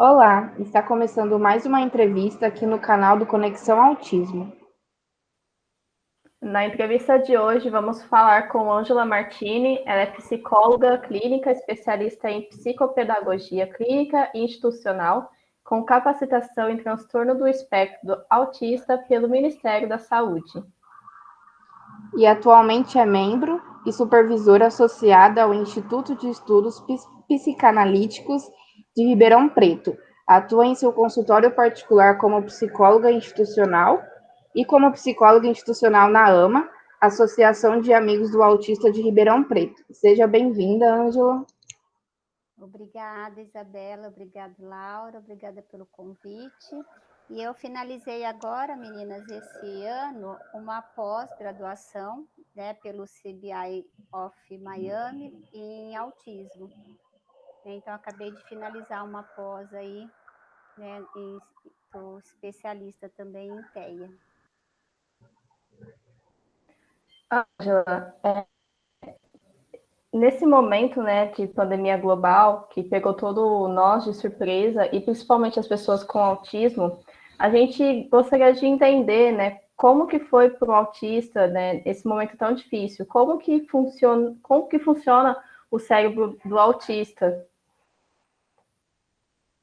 Olá, está começando mais uma entrevista aqui no canal do Conexão Autismo. Na entrevista de hoje, vamos falar com Ângela Martini. Ela é psicóloga clínica, especialista em psicopedagogia clínica e institucional, com capacitação em transtorno do espectro autista pelo Ministério da Saúde. E atualmente é membro e supervisora associada ao Instituto de Estudos Psicanalíticos de Ribeirão Preto. Atua em seu consultório particular como psicóloga institucional e como psicóloga institucional na AMA, Associação de Amigos do Autista de Ribeirão Preto. Seja bem-vinda, Ângela. Obrigada, Isabela. Obrigada, Laura. Obrigada pelo convite. E eu finalizei agora, meninas, esse ano, uma pós-graduação, né, pelo CBI of Miami em autismo. Então, acabei de finalizar uma pós aí, né, e sou especialista também em TEA. Ângela, nesse momento, né, de pandemia global, que pegou todo nós de surpresa, e principalmente as pessoas com autismo, a gente gostaria de entender, né, como que foi para o autista, né, esse momento tão difícil, como que funciona o cérebro do autista?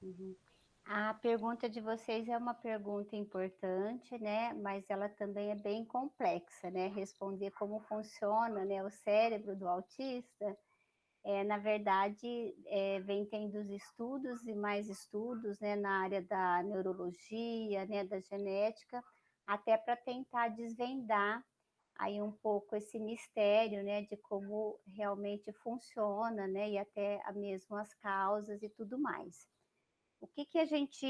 Uhum. A pergunta de vocês é uma pergunta importante, né? Mas ela também é bem complexa, né? Responder como funciona, né, o cérebro do autista, na verdade, vem tendo os estudos e mais estudos, né, na área da neurologia, né, da genética, até para tentar desvendar aí um pouco esse mistério, né, de como realmente funciona, né, e até mesmo as causas e tudo mais. O que que a gente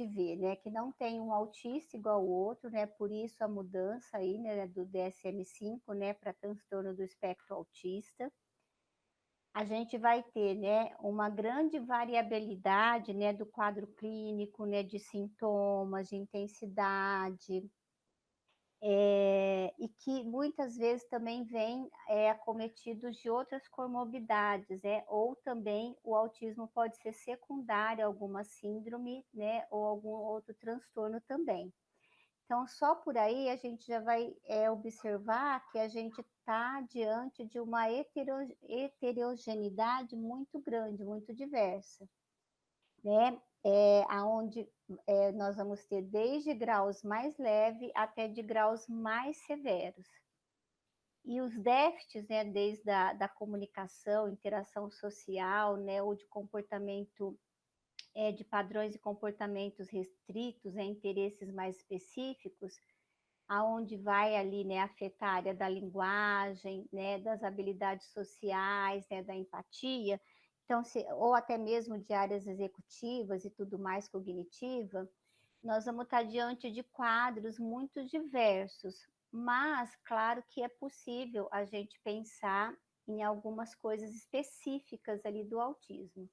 vê, né, que não tem um autista igual ao outro, né, por isso a mudança aí, né, do DSM-5, né, para transtorno do espectro autista. A gente vai ter, né, uma grande variabilidade, né, do quadro clínico, né, de sintomas, de intensidade, e que muitas vezes também vem acometidos de outras comorbidades, ou também o autismo pode ser secundário a alguma síndrome, né, ou algum outro transtorno também. Então, só por aí a gente já vai observar que a gente está diante de uma heterogeneidade muito grande, muito diversa, né? Aonde nós vamos ter desde graus mais leves até de graus mais severos. E os déficits, né, desde da comunicação, interação social, né, ou de comportamento, de padrões de comportamentos restritos, interesses mais específicos, aonde vai ali, né, afetar a área da linguagem, né, das habilidades sociais, né, da empatia, então, ou até mesmo de áreas executivas e tudo mais cognitiva, nós vamos estar diante de quadros muito diversos, mas claro que é possível a gente pensar em algumas coisas específicas ali do autismo.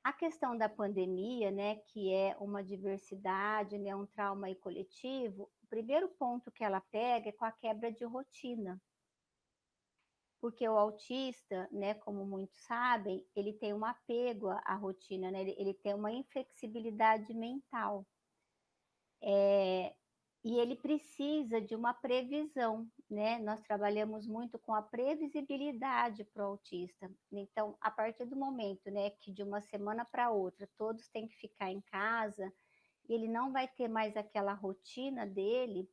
A questão da pandemia, né, que é uma diversidade, né, um trauma aí coletivo, o primeiro ponto que ela pega é com a quebra de rotina. Porque o autista, né, como muitos sabem, ele tem um apego à rotina, né, ele tem uma inflexibilidade mental. E ele precisa de uma previsão, né? Nós trabalhamos muito com a previsibilidade para o autista. Então, a partir do momento, né, que de uma semana para outra todos têm que ficar em casa, ele não vai ter mais aquela rotina dele,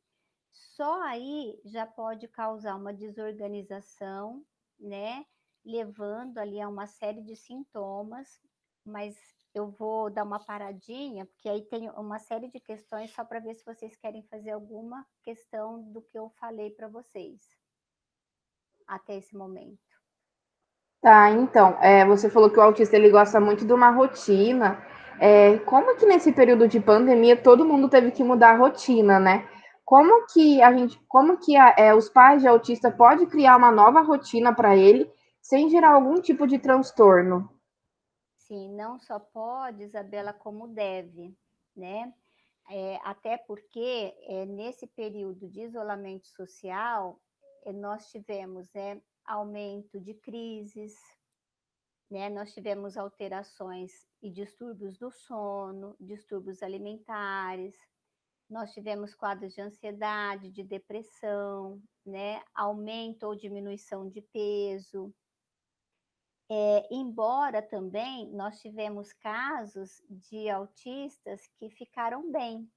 só aí já pode causar uma desorganização, né? Levando ali a uma série de sintomas, mas eu vou dar uma paradinha, porque aí tem uma série de questões só para ver se vocês querem fazer alguma questão do que eu falei para vocês até esse momento. Tá, então, você falou que o autista ele gosta muito de uma rotina. Como que nesse período de pandemia todo mundo teve que mudar a rotina, né? Os pais de autista podem criar uma nova rotina para ele sem gerar algum tipo de transtorno? Sim, não só pode, Isabela, como deve, né? Até porque nesse período de isolamento social, nós tivemos, né, aumento de crises, né? Nós tivemos alterações e distúrbios do sono, distúrbios alimentares, nós tivemos quadros de ansiedade, de depressão, né? Aumento ou diminuição de peso. Embora também nós tivemos casos de autistas que ficaram bem.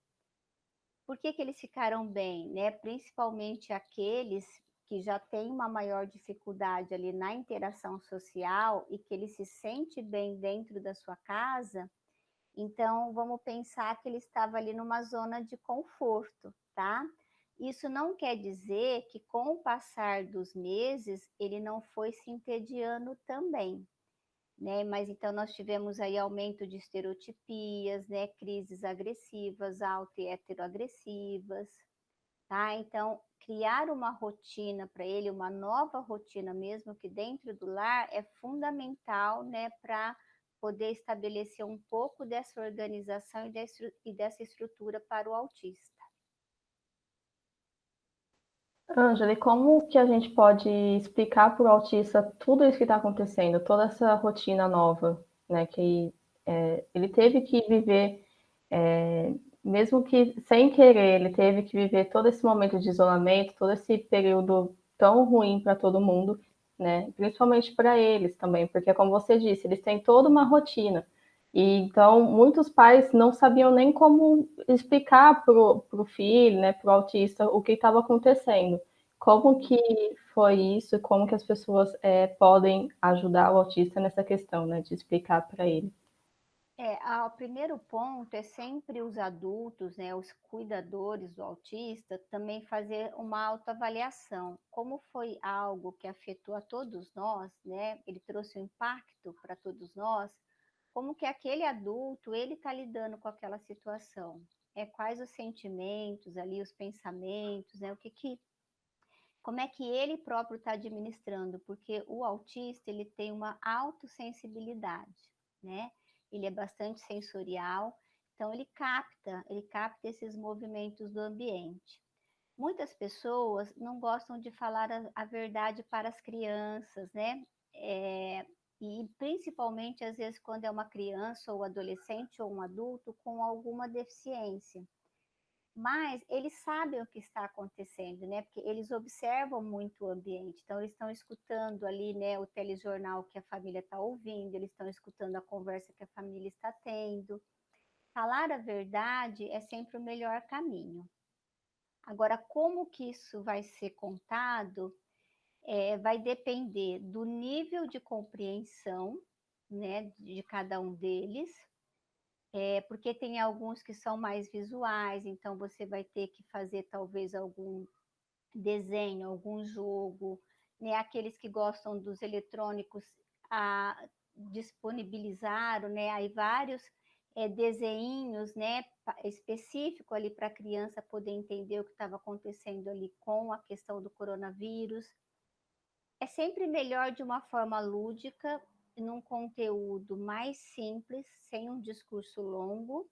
Por que eles ficaram bem, né? Principalmente aqueles que já têm uma maior dificuldade ali na interação social e que ele se sente bem dentro da sua casa. Então, vamos pensar que ele estava ali numa zona de conforto, tá? Isso não quer dizer que com o passar dos meses ele não foi se entediando também, né? Mas então nós tivemos aí aumento de estereotipias, né? Crises agressivas, auto e heteroagressivas, tá? Então, criar uma rotina para ele, uma nova rotina mesmo que dentro do lar é fundamental, né? Para poder estabelecer um pouco dessa organização e dessa estrutura para o autista. Ângela, e como que a gente pode explicar para o autista tudo isso que está acontecendo, toda essa rotina nova, né? Que ele teve que viver, mesmo que sem querer, ele teve que viver todo esse momento de isolamento, todo esse período tão ruim para todo mundo, né? Principalmente para eles também, porque como você disse, eles têm toda uma rotina. E então muitos pais não sabiam nem como explicar para o filho, né, para o autista, o que estava acontecendo. Como que foi isso? Como que as pessoas podem ajudar o autista nessa questão, né, de explicar para ele? O primeiro ponto é sempre os adultos, né, os cuidadores do autista, também fazer uma autoavaliação. Como foi algo que afetou a todos nós, né? Ele trouxe um impacto para todos nós. Como que aquele adulto, ele está lidando com aquela situação? Quais os sentimentos ali, os pensamentos, né? Como é que ele próprio está administrando? Porque o autista, ele tem uma autossensibilidade, né? Ele é bastante sensorial, então ele capta esses movimentos do ambiente. Muitas pessoas não gostam de falar a verdade para as crianças, né? E principalmente às vezes quando é uma criança ou adolescente ou um adulto com alguma deficiência. Mas eles sabem o que está acontecendo, né? Porque eles observam muito o ambiente. Então, eles estão escutando ali, né, o telejornal que a família está ouvindo, eles estão escutando a conversa que a família está tendo. Falar a verdade é sempre o melhor caminho. Agora, como que isso vai ser contado, vai depender do nível de compreensão, né, de cada um deles. Porque tem alguns que são mais visuais, então você vai ter que fazer talvez algum desenho, algum jogo, né? Aqueles que gostam dos eletrônicos disponibilizaram, né? Aí vários desenhinhos, né? Específico ali para a criança poder entender o que estava acontecendo ali com a questão do coronavírus. É sempre melhor de uma forma lúdica, num conteúdo mais simples, sem um discurso longo,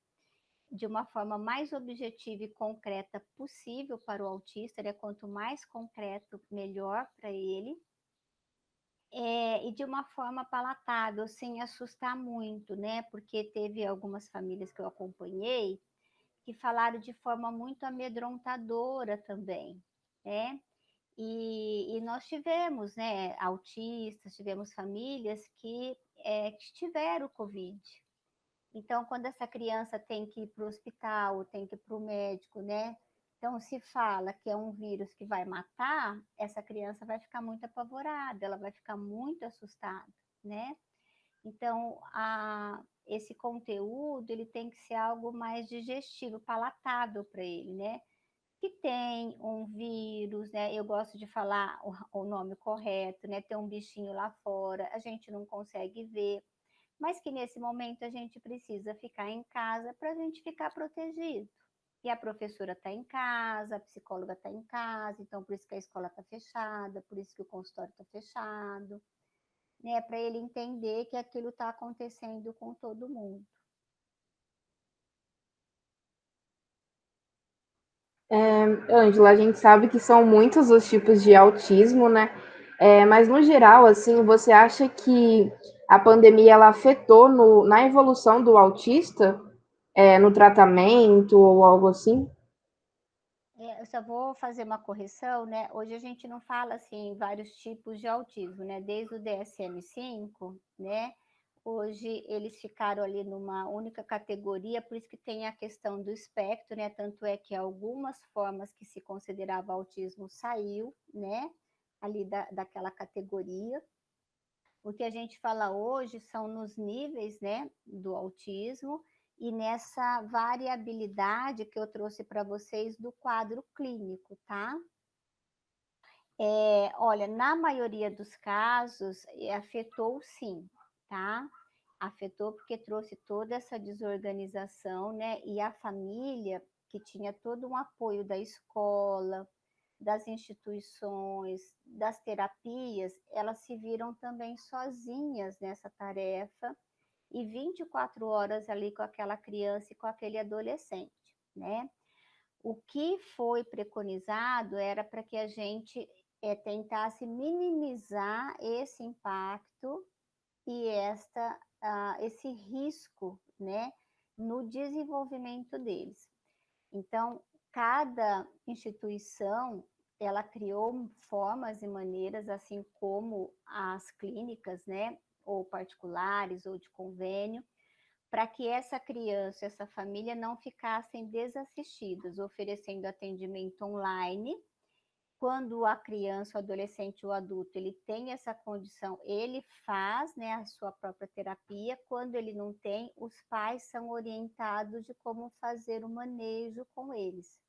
de uma forma mais objetiva e concreta possível para o autista, né? Quanto mais concreto, melhor para ele. E de uma forma palatável, sem assustar muito, né? Porque teve algumas famílias que eu acompanhei que falaram de forma muito amedrontadora também, né? E nós tivemos, né, autistas, tivemos famílias que tiveram Covid. Então, quando essa criança tem que ir para o hospital, tem que ir para o médico, né? Então, se fala que é um vírus que vai matar, essa criança vai ficar muito apavorada, ela vai ficar muito assustada, né? Então, esse conteúdo, ele tem que ser algo mais digestivo, palatável para ele, né? Que tem um vírus, né? Eu gosto de falar o nome correto, né? Tem um bichinho lá fora, a gente não consegue ver, mas que nesse momento a gente precisa ficar em casa para a gente ficar protegido. E a professora está em casa, a psicóloga está em casa, então por isso que a escola está fechada, por isso que o consultório está fechado, né? Para ele entender que aquilo está acontecendo com todo mundo. Ângela, a gente sabe que são muitos os tipos de autismo, né? Mas no geral, assim, você acha que a pandemia ela afetou na evolução do autista, no tratamento ou algo assim? Eu só vou fazer uma correção, né? Hoje a gente não fala assim vários tipos de autismo, né? Desde o DSM-5, né? Hoje eles ficaram ali numa única categoria, por isso que tem a questão do espectro, né? Tanto é que algumas formas que se considerava autismo saiu, né? Ali daquela categoria. O que a gente fala hoje são nos níveis, né, do autismo e nessa variabilidade que eu trouxe para vocês do quadro clínico, tá? Olha, na maioria dos casos, afetou sim, tá? Afetou porque trouxe toda essa desorganização, né? E a família, que tinha todo um apoio da escola, das instituições, das terapias, elas se viram também sozinhas nessa tarefa e 24 horas ali com aquela criança e com aquele adolescente, né? O que foi preconizado era para que a gente tentasse minimizar esse impacto e esse risco, né, no desenvolvimento deles. Então, cada instituição ela criou formas e maneiras, assim como as clínicas, né, ou particulares ou de convênio, para que essa criança, essa família não ficassem desassistidas, oferecendo atendimento online. Quando a criança, o adolescente ou o adulto, ele tem essa condição, ele faz, né, a sua própria terapia. Quando ele não tem, os pais são orientados de como fazer o manejo com eles,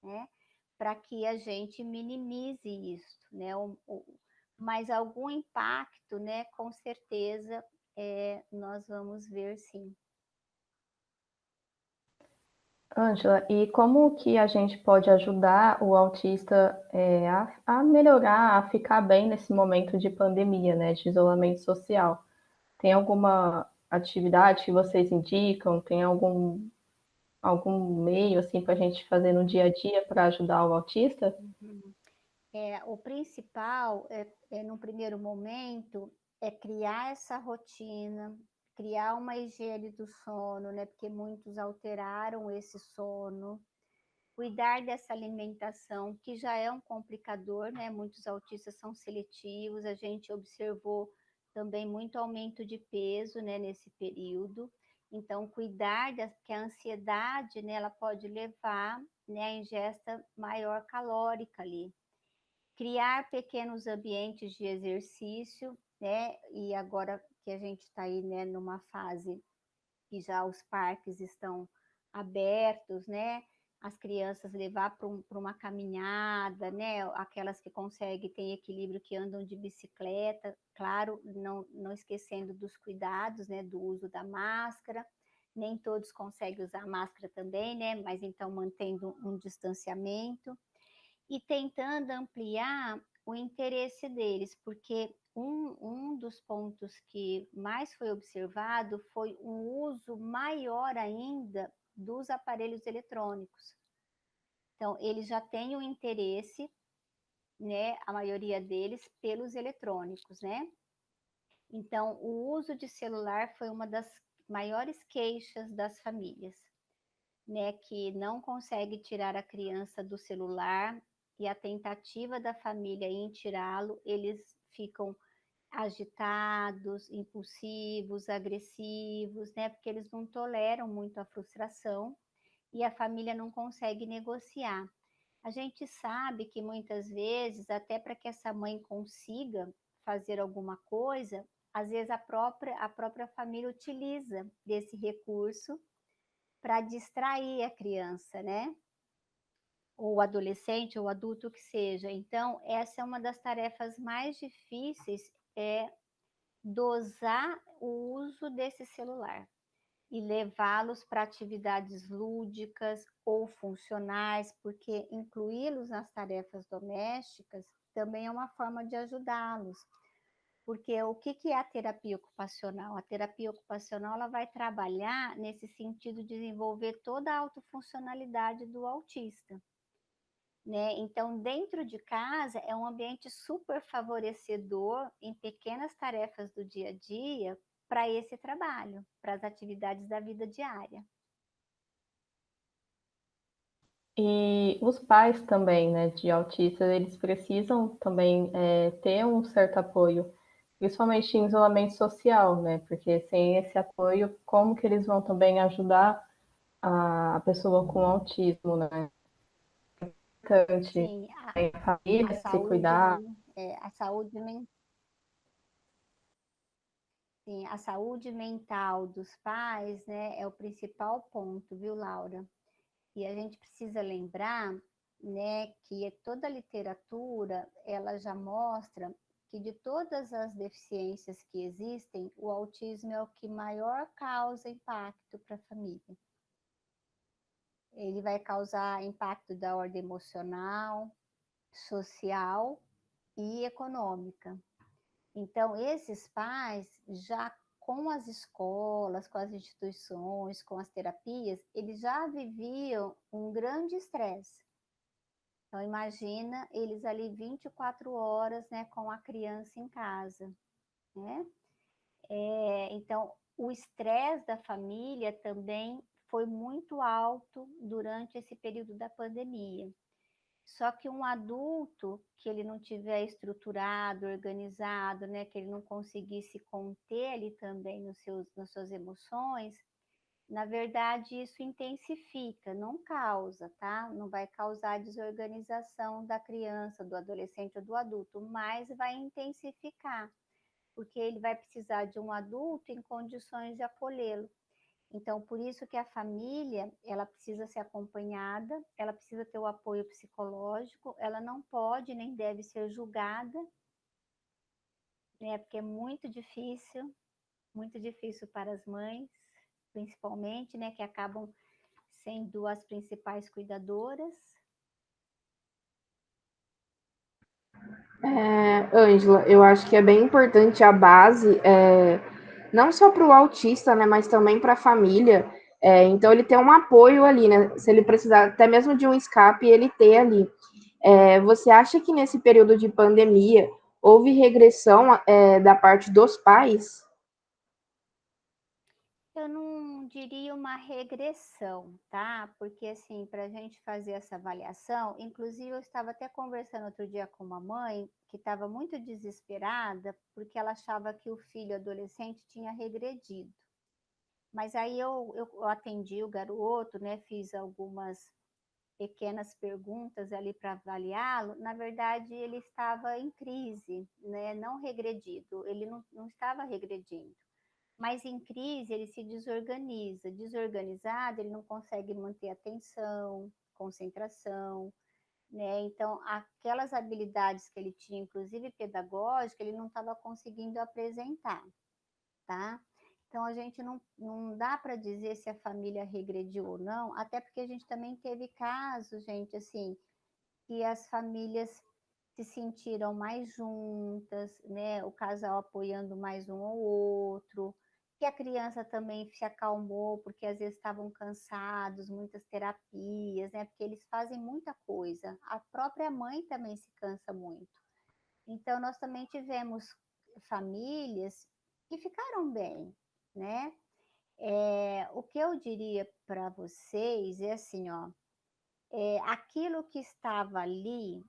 né? Para que a gente minimize isso, né? Mas algum impacto, né? Com certeza nós vamos ver sim. Ângela, e como que a gente pode ajudar o autista a melhorar, a ficar bem nesse momento de pandemia, né, de isolamento social? Tem alguma atividade que vocês indicam? Tem algum meio assim para a gente fazer no dia a dia para ajudar o autista? O principal no primeiro momento, é criar essa rotina, criar uma higiene do sono, né? Porque muitos alteraram esse sono. Cuidar dessa alimentação, que já é um complicador, né? Muitos autistas são seletivos, a gente observou também muito aumento de peso, né, nesse período. Então, cuidar que a ansiedade, né, ela pode levar, né, a ingesta maior calórica ali. Criar pequenos ambientes de exercício, né? E agora que a gente está aí, né, numa fase que já os parques estão abertos, né? As crianças levar para uma caminhada, né? Aquelas que conseguem ter equilíbrio, que andam de bicicleta, claro, não esquecendo dos cuidados, né? Do uso da máscara. Nem todos conseguem usar máscara também, né? Mas então mantendo um distanciamento e tentando ampliar o interesse deles, porque um dos pontos que mais foi observado foi um uso maior ainda dos aparelhos eletrônicos. Então, eles já têm o interesse, né, a maioria deles, pelos eletrônicos, né? Então, o uso de celular foi uma das maiores queixas das famílias, né, que não consegue tirar a criança do celular e a tentativa da família em tirá-lo, eles ficam agitados, impulsivos, agressivos, né, porque eles não toleram muito a frustração e a família não consegue negociar. A gente sabe que muitas vezes, até para que essa mãe consiga fazer alguma coisa, às vezes a própria família utiliza desse recurso para distrair a criança, né? Ou o adolescente, ou o adulto que seja. Então, essa é uma das tarefas mais difíceis, é dosar o uso desse celular e levá-los para atividades lúdicas ou funcionais, porque incluí-los nas tarefas domésticas também é uma forma de ajudá-los. Porque o que é a terapia ocupacional? A terapia ocupacional ela vai trabalhar nesse sentido de desenvolver toda a autofuncionalidade do autista. né? Então, dentro de casa é um ambiente super favorecedor em pequenas tarefas do dia a dia para esse trabalho, para as atividades da vida diária. E os pais também, né, de autistas, eles precisam também ter um certo apoio, principalmente em isolamento social, né? Porque sem esse apoio, como que eles vão também ajudar a pessoa com autismo, né? É importante Sim, a a família se saúde, cuidar. a saúde mental. Sim, a saúde mental dos pais, né, é o principal ponto, viu, Laura? E a gente precisa lembrar, né, que toda a literatura, ela já mostra que de todas as deficiências que existem, o autismo é o que maior causa impacto para a família. Ele vai causar impacto da ordem emocional, social e econômica. Então, esses pais, já com as escolas, com as instituições, com as terapias, eles já viviam um grande estresse. Então, imagina eles ali 24 horas, né, com a criança em casa, né? Então, o estresse da família também foi muito alto durante esse período da pandemia. Só que um adulto que ele não tiver estruturado, organizado, né, que ele não conseguisse conter ali também nas suas emoções, na verdade isso intensifica, não causa, tá? Não vai causar desorganização da criança, do adolescente ou do adulto, mas vai intensificar, porque ele vai precisar de um adulto em condições de acolhê-lo. Então, por isso que a família, ela precisa ser acompanhada, ela precisa ter o apoio psicológico, ela não pode nem deve ser julgada, né? Porque é muito difícil para as mães, principalmente, né? Que acabam sendo as principais cuidadoras. Ângela, eu acho que é bem importante a base, não só para o autista, né, mas também para a família. Então, ele ter um apoio ali, né? Se ele precisar até mesmo de um escape, ele ter ali. Você acha que nesse período de pandemia houve regressão da parte dos pais? Eu não diria uma regressão, tá? Porque, assim, para a gente fazer essa avaliação, inclusive eu estava até conversando outro dia com uma mãe que estava muito desesperada porque ela achava que o filho adolescente tinha regredido. Mas aí eu atendi o garoto, né? Fiz algumas pequenas perguntas ali para avaliá-lo. Na verdade, ele estava em crise, né? Não regredido, ele não estava regredindo. Mas em crise ele se desorganiza. Desorganizado, ele não consegue manter atenção, concentração, né? Então, aquelas habilidades que ele tinha, inclusive pedagógica, ele não estava conseguindo apresentar, tá? Então, a gente não dá para dizer se a família regrediu ou não, até porque a gente também teve casos, gente, assim, que as famílias se sentiram mais juntas, né? O casal apoiando mais um ao outro, que a criança também se acalmou, porque às vezes estavam cansados, muitas terapias, né? Porque eles fazem muita coisa. A própria mãe também se cansa muito. Então, nós também tivemos famílias que ficaram bem, né? O que eu diria para vocês é assim, ó, aquilo que estava ali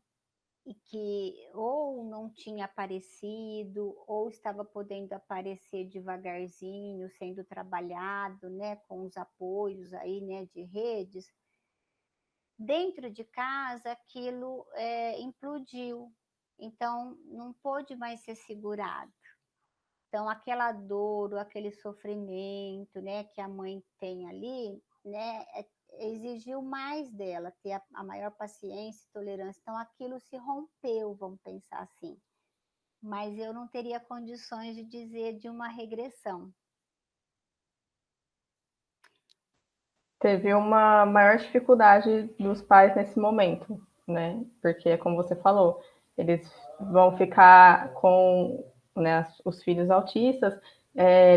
e que ou não tinha aparecido, ou estava podendo aparecer devagarzinho, sendo trabalhado, né, com os apoios aí, né, de redes, dentro de casa aquilo implodiu, então não pôde mais ser segurado. Então aquela dor, ou aquele sofrimento, né, que a mãe tem ali, né, exigiu mais dela, ter a maior paciência e tolerância. Então aquilo se rompeu, vamos pensar assim. Mas eu não teria condições de dizer de uma regressão. Teve uma maior dificuldade dos pais nesse momento, né? Porque, como você falou, eles vão ficar com, né, os filhos autistas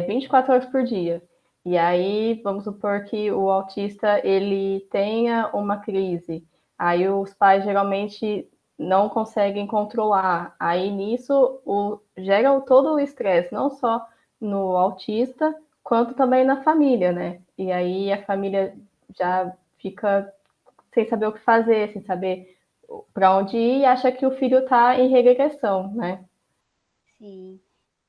24 horas por dia. E aí, vamos supor que o autista ele tenha uma crise. Aí os pais geralmente não conseguem controlar. Aí nisso gera todo o estresse, não só no autista, quanto também na família, né? E aí a família já fica sem saber o que fazer, sem saber para onde ir, e acha que o filho está em regressão, né? Sim.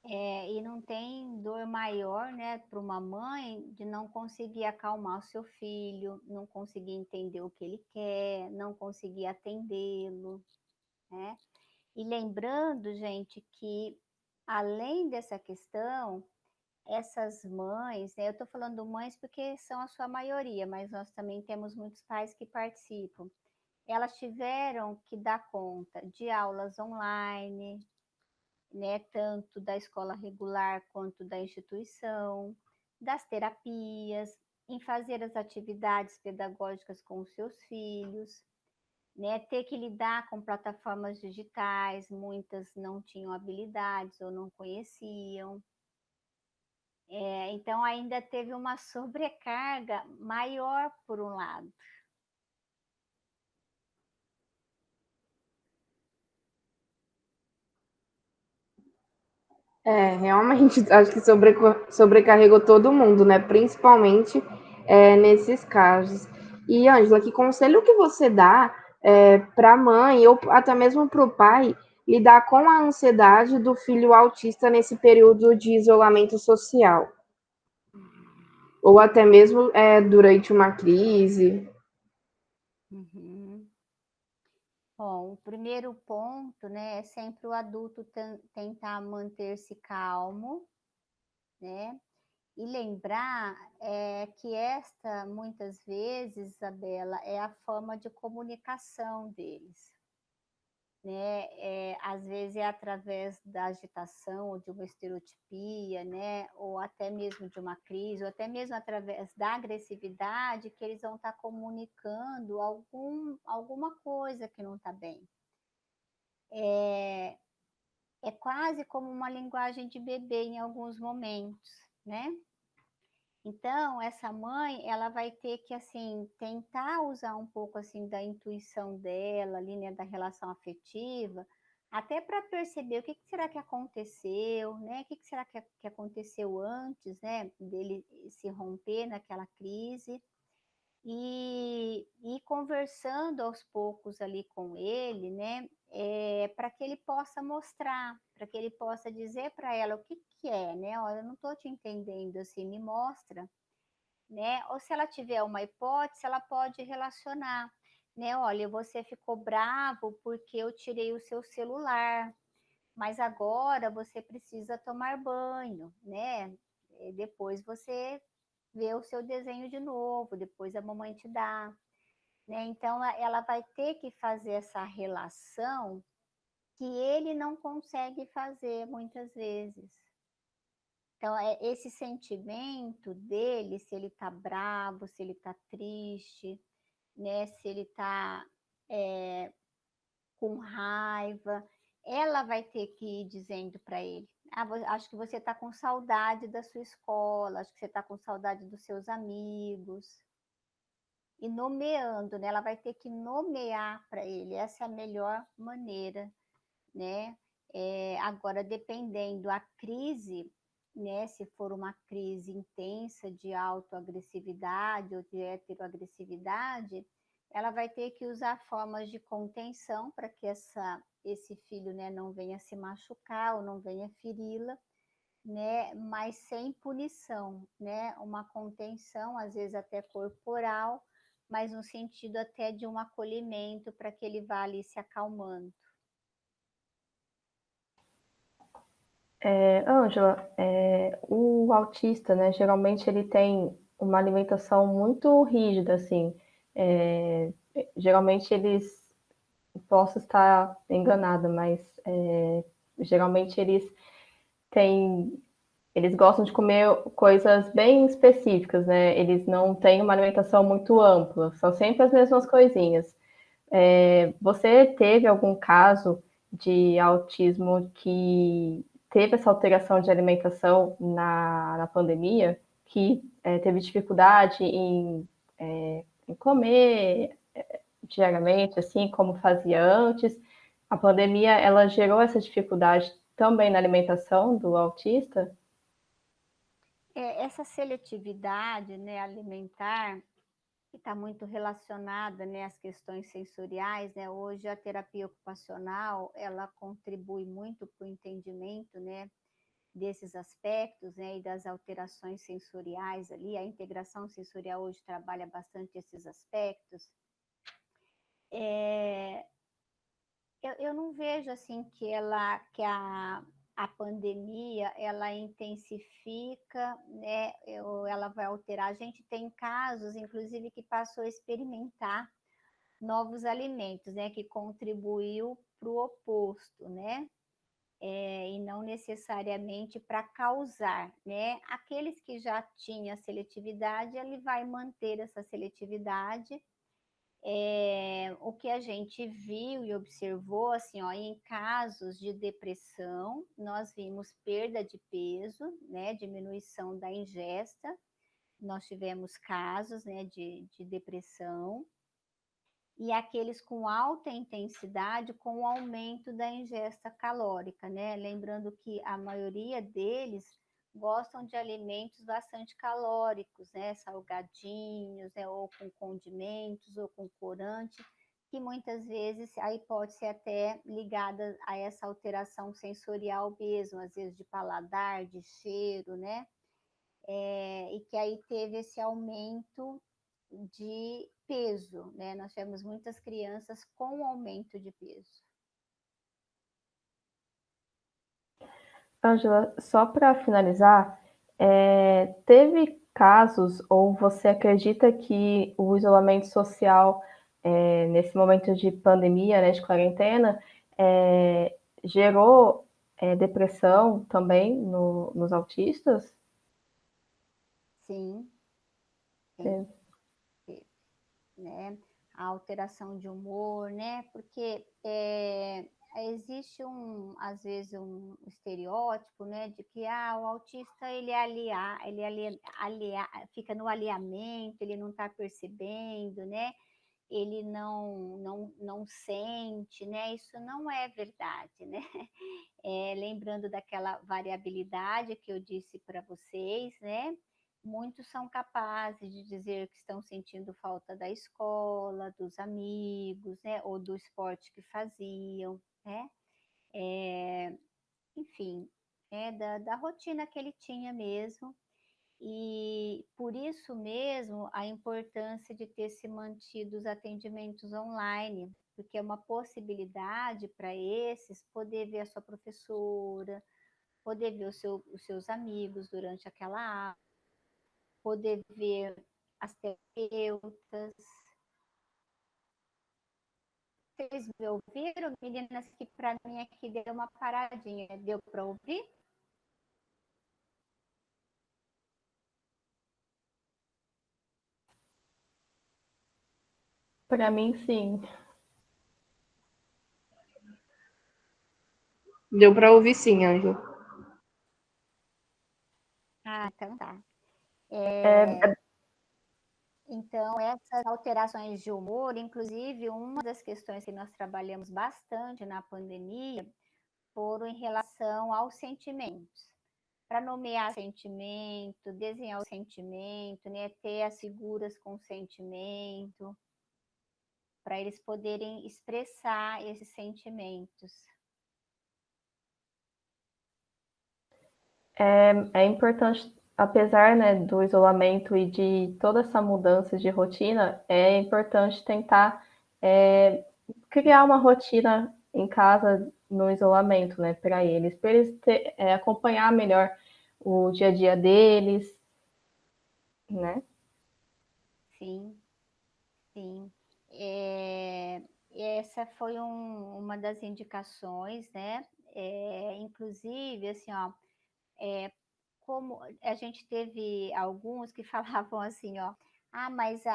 E não tem dor maior, né, para uma mãe de não conseguir acalmar o seu filho, não conseguir entender o que ele quer, não conseguir atendê-lo, né? E lembrando, gente, que além dessa questão, essas mães, né, eu estou falando mães porque são a sua maioria, mas nós também temos muitos pais que participam. Elas tiveram que dar conta de aulas online, né, tanto da escola regular quanto da instituição, das terapias, em fazer as atividades pedagógicas com os seus filhos, né, ter que lidar com plataformas digitais, muitas não tinham habilidades ou não conheciam. Então, ainda teve uma sobrecarga maior por um lado. Realmente, acho que sobrecarregou todo mundo, né? Principalmente nesses casos. E, Ângela, que conselho que você dá para a mãe ou até mesmo para o pai lidar com a ansiedade do filho autista nesse período de isolamento social? Ou até mesmo durante uma crise? Uhum. Bom, o primeiro ponto, né, é sempre o adulto tentar manter-se calmo, né? E lembrar que esta, muitas vezes, Isabela, é a forma de comunicação deles, né? Às vezes é através da agitação ou de uma estereotipia, né? Ou até mesmo de uma crise, ou até mesmo através da agressividade que eles vão estar comunicando alguma coisa que não está bem. É quase como uma linguagem de bebê em alguns momentos, né? Então, essa mãe, ela vai ter que, assim, tentar usar um pouco, assim, da intuição dela, ali, né, da relação afetiva, até para perceber o que será que aconteceu, né? O que será que aconteceu antes, né, dele se romper naquela crise. E conversando aos poucos ali com ele, né, para que ele possa mostrar, para que ele possa dizer para ela o que é, né? Olha, eu não estou te entendendo assim, me mostra, né? Ou se ela tiver uma hipótese, ela pode relacionar, né? Olha, você ficou bravo porque eu tirei o seu celular, mas agora você precisa tomar banho, né? E depois você vê o seu desenho de novo, depois a mamãe te dá, né? Então ela vai ter que fazer essa relação que ele não consegue fazer muitas vezes. Então, esse sentimento dele, se ele tá bravo, se ele tá triste, né? Se ele tá com raiva, ela vai ter que ir dizendo para ele: acho que você está com saudade da sua escola, acho que você está com saudade dos seus amigos. E nomeando, né? Ela vai ter que nomear para ele, essa é a melhor maneira, né? Agora, dependendo a crise, né? Se for uma crise intensa de autoagressividade ou de heteroagressividade, ela vai ter que usar formas de contenção para que esse filho, né, não venha se machucar ou não venha feri-la, né, mas sem punição, né, uma contenção, às vezes até corporal, mas no sentido até de um acolhimento para que ele vá ali se acalmando. Ângela, o autista, né, geralmente ele tem uma alimentação muito rígida, assim. Geralmente eles, posso estar enganada, mas geralmente eles gostam de comer coisas bem específicas, né? Eles não têm uma alimentação muito ampla, são sempre as mesmas coisinhas. Você teve algum caso de autismo que teve essa alteração de alimentação na pandemia, que teve dificuldade em comer diariamente, assim, como fazia antes? A pandemia, ela gerou essa dificuldade também na alimentação do autista? Essa seletividade, né, alimentar, que está muito relacionada, né, às questões sensoriais, né? Hoje a terapia ocupacional, ela contribui muito para o entendimento, né, desses aspectos, né, e das alterações sensoriais ali. A integração sensorial hoje trabalha bastante esses aspectos. Eu não vejo assim que a pandemia ela intensifica, né, ou ela vai alterar. A gente tem casos, inclusive, que passou a experimentar novos alimentos, né, que contribuiu para o oposto, né, e não necessariamente para causar, né. Aqueles que já tinham seletividade, ele vai manter essa seletividade. O que a gente viu e observou, assim, ó, em casos de depressão, nós vimos perda de peso, né, diminuição da ingesta, nós tivemos casos, né, de depressão, e aqueles com alta intensidade com o aumento da ingesta calórica, né? Lembrando que a maioria deles gostam de alimentos bastante calóricos, né? Salgadinhos, né? Ou com condimentos, ou com corante, que muitas vezes aí pode ser até ligada a essa alteração sensorial mesmo, às vezes de paladar, de cheiro, né? E que aí teve esse aumento de peso, né? Nós tivemos muitas crianças com aumento de peso. Ângela, só para finalizar, teve casos, ou você acredita que o isolamento social, nesse momento de pandemia, né, de quarentena, gerou depressão também nos autistas? Sim, sim, É. né? A alteração de humor, né? Porque existe às vezes um estereótipo, né, de que o autista fica no alinhamento, ele não está percebendo, né? Ele não sente, né? Isso não é verdade, né? Lembrando daquela variabilidade que eu disse para vocês, né? Muitos são capazes de dizer que estão sentindo falta da escola, dos amigos, né? Ou do esporte que faziam, né? Enfim, da rotina que ele tinha mesmo. E por isso mesmo a importância de ter se mantido os atendimentos online, porque é uma possibilidade para esses poder ver a sua professora, poder ver os seus amigos durante aquela aula, poder ver as terapeutas. Vocês me ouviram, meninas, que para mim aqui deu uma paradinha. Deu para ouvir? Para mim, sim. Deu para ouvir sim, Ângela. Então tá. É, Então, essas alterações de humor, inclusive, uma das questões que nós trabalhamos bastante na pandemia foram em relação aos sentimentos. Para nomear sentimento, desenhar o sentimento, né, ter as figuras com sentimento, para eles poderem expressar esses sentimentos. é importante, apesar, né, do isolamento e de toda essa mudança de rotina, é importante tentar criar uma rotina em casa no isolamento, né, para eles acompanhar melhor o dia a dia deles, né? Sim, sim. Essa foi uma das indicações, né? Inclusive, assim, ó, como a gente teve alguns que falavam assim, ó, mas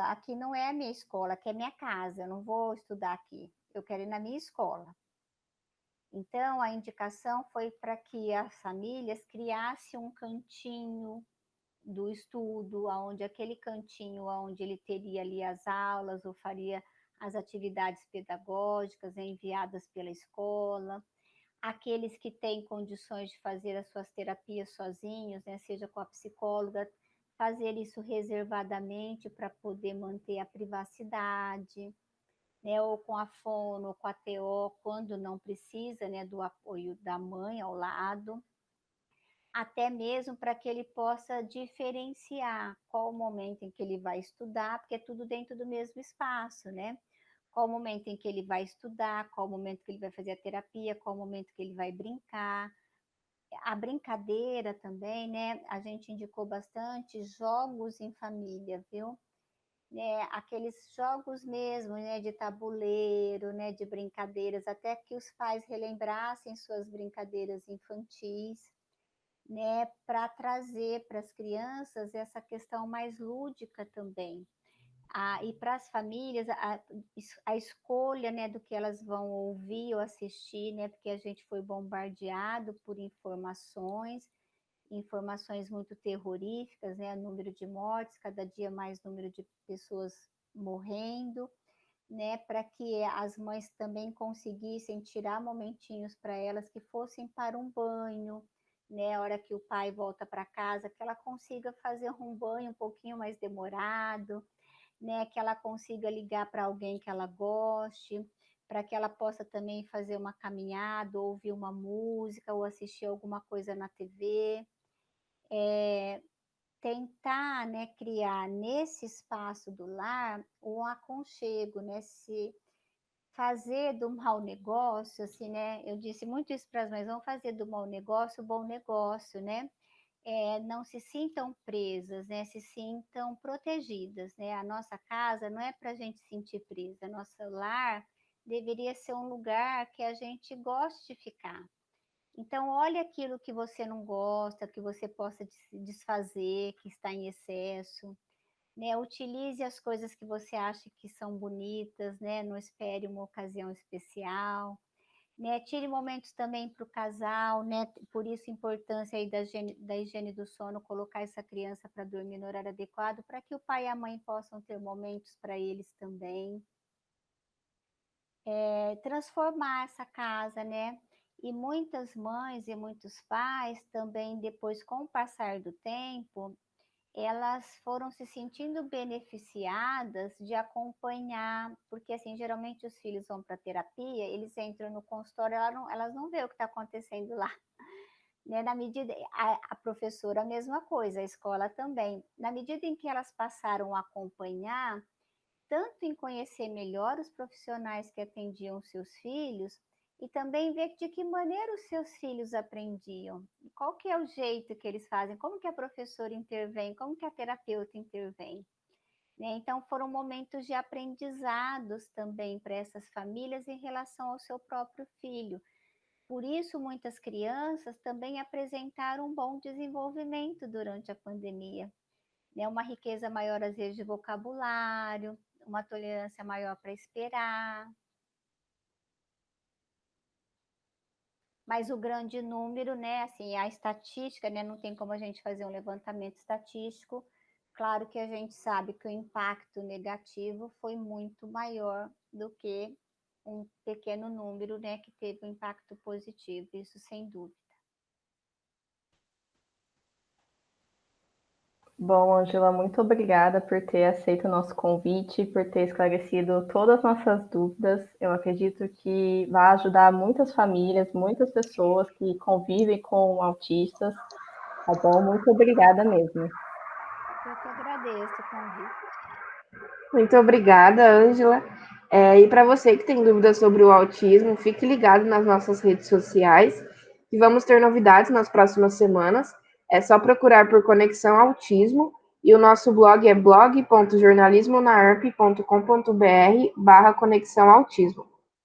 aqui não é a minha escola, aqui é minha casa, eu não vou estudar aqui, eu quero ir na minha escola. Então, a indicação foi para que as famílias criassem um cantinho do estudo, onde aquele cantinho onde ele teria ali as aulas ou faria as atividades pedagógicas enviadas pela escola, aqueles que têm condições de fazer as suas terapias sozinhos, né, seja com a psicóloga, fazer isso reservadamente para poder manter a privacidade, né, ou com a fono, ou com a TO, quando não precisa, né, do apoio da mãe ao lado, até mesmo para que ele possa diferenciar qual o momento em que ele vai estudar, porque é tudo dentro do mesmo espaço, né? Qual o momento em que ele vai estudar, qual o momento que ele vai fazer a terapia, qual o momento que ele vai brincar. A brincadeira também, né? A gente indicou bastante jogos em família, viu? Né, aqueles jogos mesmo, né, de tabuleiro, né, de brincadeiras, até que os pais relembrassem suas brincadeiras infantis, né, para trazer para as crianças essa questão mais lúdica também. E para as famílias, a escolha, né, do que elas vão ouvir ou assistir, né, porque a gente foi bombardeado por informações muito terroríficas, né, número de mortes, cada dia mais número de pessoas morrendo, né, para que as mães também conseguissem tirar momentinhos para elas que fossem para um banho, né, a hora que o pai volta para casa, que ela consiga fazer um banho um pouquinho mais demorado, né, que ela consiga ligar para alguém que ela goste, para que ela possa também fazer uma caminhada, ouvir uma música ou assistir alguma coisa na TV. Tentar, né, criar nesse espaço do lar um aconchego, né, se fazer do mau negócio, assim, né, eu disse muito isso para as mães, vamos fazer do mau negócio bom negócio, né, não se sintam presas, né, se sintam protegidas, né, a nossa casa não é para a gente se sentir presa, nosso lar deveria ser um lugar que a gente goste de ficar. Então, olhe aquilo que você não gosta, que você possa desfazer, que está em excesso, né? Utilize as coisas que você acha que são bonitas, né? Não espere uma ocasião especial, né? Tire momentos também para o casal, né? Por isso a importância aí da higiene do sono, colocar essa criança para dormir no horário adequado, para que o pai e a mãe possam ter momentos para eles também. Transformar essa casa, né? E muitas mães e muitos pais também, depois, com o passar do tempo, elas foram se sentindo beneficiadas de acompanhar, porque assim, geralmente os filhos vão para terapia, eles entram no consultório, elas não vê o que está acontecendo lá. Né? Na medida, a professora a mesma coisa, a escola também. Na medida em que elas passaram a acompanhar, tanto em conhecer melhor os profissionais que atendiam seus filhos e também ver de que maneira os seus filhos aprendiam, qual que é o jeito que eles fazem, como que a professora intervém, como que a terapeuta intervém. Né? Então, foram momentos de aprendizados também para essas famílias em relação ao seu próprio filho. Por isso, muitas crianças também apresentaram um bom desenvolvimento durante a pandemia, né? Uma riqueza maior, às vezes, de vocabulário, uma tolerância maior para esperar. Mas o grande número, né, assim, a estatística, né, não tem como a gente fazer um levantamento estatístico. Claro que a gente sabe que o impacto negativo foi muito maior do que um pequeno número, né, que teve um impacto positivo, isso sem dúvida. Bom, Ângela, muito obrigada por ter aceito o nosso convite, por ter esclarecido todas as nossas dúvidas. Eu acredito que vai ajudar muitas famílias, muitas pessoas que convivem com autistas. Tá bom? Muito obrigada mesmo. Eu que agradeço o convite. Muito obrigada, Ângela. E para você que tem dúvidas sobre o autismo, fique ligado nas nossas redes sociais, que vamos ter novidades nas próximas semanas. É só procurar por Conexão Autismo e o nosso blog é blog.jornalismonaarp.com.br/conexão autismo.